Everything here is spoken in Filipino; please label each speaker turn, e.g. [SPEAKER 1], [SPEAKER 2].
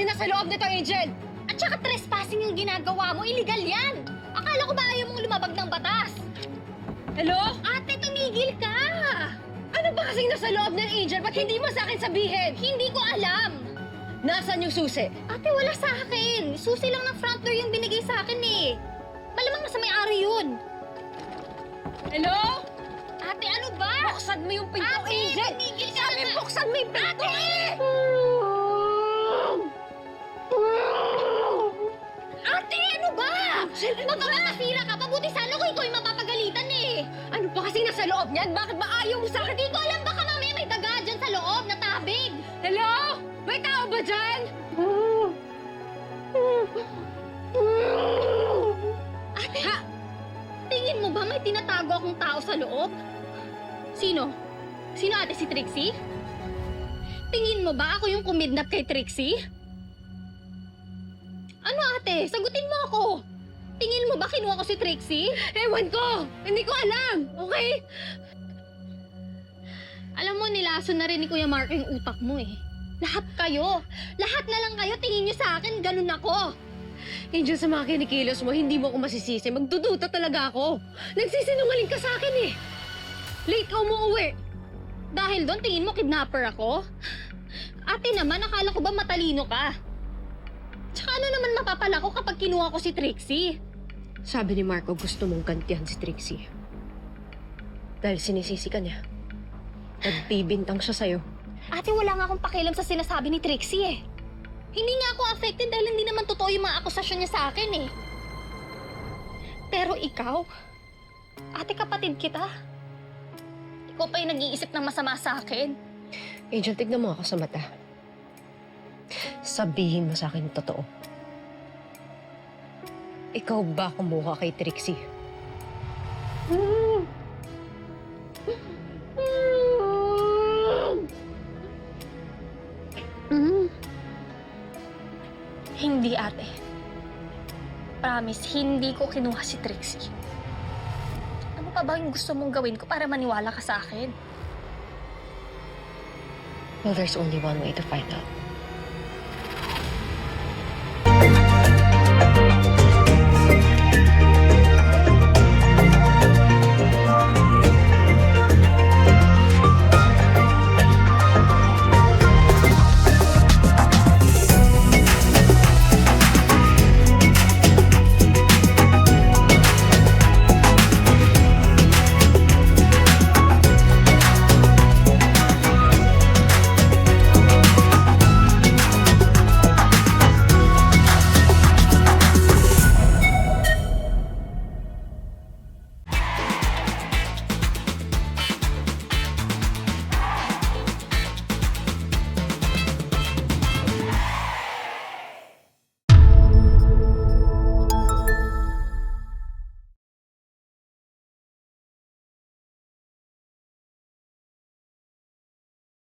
[SPEAKER 1] kasi nasa loob nito, Angel?
[SPEAKER 2] At saka trespassing yung ginagawa mo, illegal yan! Akala ko ba ayaw mong lumabag ng batas?
[SPEAKER 1] Hello?
[SPEAKER 2] Ate, tumigil ka!
[SPEAKER 1] Ano ba kasing nasa loob ng Angel? Ba't hindi mo sa akin sabihin?
[SPEAKER 2] Hindi ko alam!
[SPEAKER 1] Nasaan yung susi?
[SPEAKER 2] Ate, wala sa akin. Susi lang ng front door yung binigay sa akin eh. Malamang nasa may-ari yun.
[SPEAKER 1] Hello?
[SPEAKER 2] Ate, ano ba?
[SPEAKER 1] Buksan mo yung pinto,
[SPEAKER 2] Ate,
[SPEAKER 1] Angel!
[SPEAKER 2] tumigil ka
[SPEAKER 1] Sabi,
[SPEAKER 2] na.
[SPEAKER 1] buksan mo yung pinto!
[SPEAKER 2] Ate, ano ba? Magpapasira ka. Mabuti sana kung ikaw yung mapapagalitan eh.
[SPEAKER 1] Ano pa kasing nasa loob niyan? Bakit ba ayaw mo sa akin?
[SPEAKER 2] Hindi ko alam. Baka mamaya may daga dyan sa loob na tabig.
[SPEAKER 1] Hello? May tao ba dyan?
[SPEAKER 2] Ate, tingin mo ba may tinatago akong tao sa loob? Sino? Sino ate, si Trixie? Tingin mo ba ako yung kumidnap kay Trixie? Ano ate? Sagutin mo ako! Tingin mo ba kinuha ko si Trixie?
[SPEAKER 1] Ewan ko! Hindi ko alam! Okay?
[SPEAKER 2] Alam mo, nilason na rin ni Kuya Mark yung utak mo eh. Lahat kayo! Lahat na lang kayo, tingin niyo sa akin, ganun ako!
[SPEAKER 1] Angel, sa mga kinikilos mo, hindi mo ako masisisi. Magdududa talaga ako. Nagsisinungaling ka sa akin eh. Late ka umuwi.
[SPEAKER 2] Dahil doon, tingin mo kidnapper ako? Ate naman, akala ko ba matalino ka? Tsaka ano naman mapapala ko kapag kinuha ko si Trixie?
[SPEAKER 1] Sabi ni Marco, gusto mong gantihan si Trixie. Dahil sinisisi ka niya. Nagbibintang siya sa'yo.
[SPEAKER 2] Ate, wala nga akong pakialam sa sinasabi ni Trixie eh. Hindi nga ako affected dahil hindi naman totoo yung mga akusasyon niya sa akin eh. Pero ikaw, ate kapatid kita. Ikaw pa yung nag-iisip ng masama sa akin.
[SPEAKER 1] Angel, tignan mo ako sa mata. Sabihin mo sa akin yung totoo. Ikaw ba kumuha kay Trixie?
[SPEAKER 2] Hindi, ate. Promise, hindi ko kinuha si Trixie. Ano pa ba yung gusto mong gawin ko para maniwala ka sa akin?
[SPEAKER 1] Well, there's only one way to find out.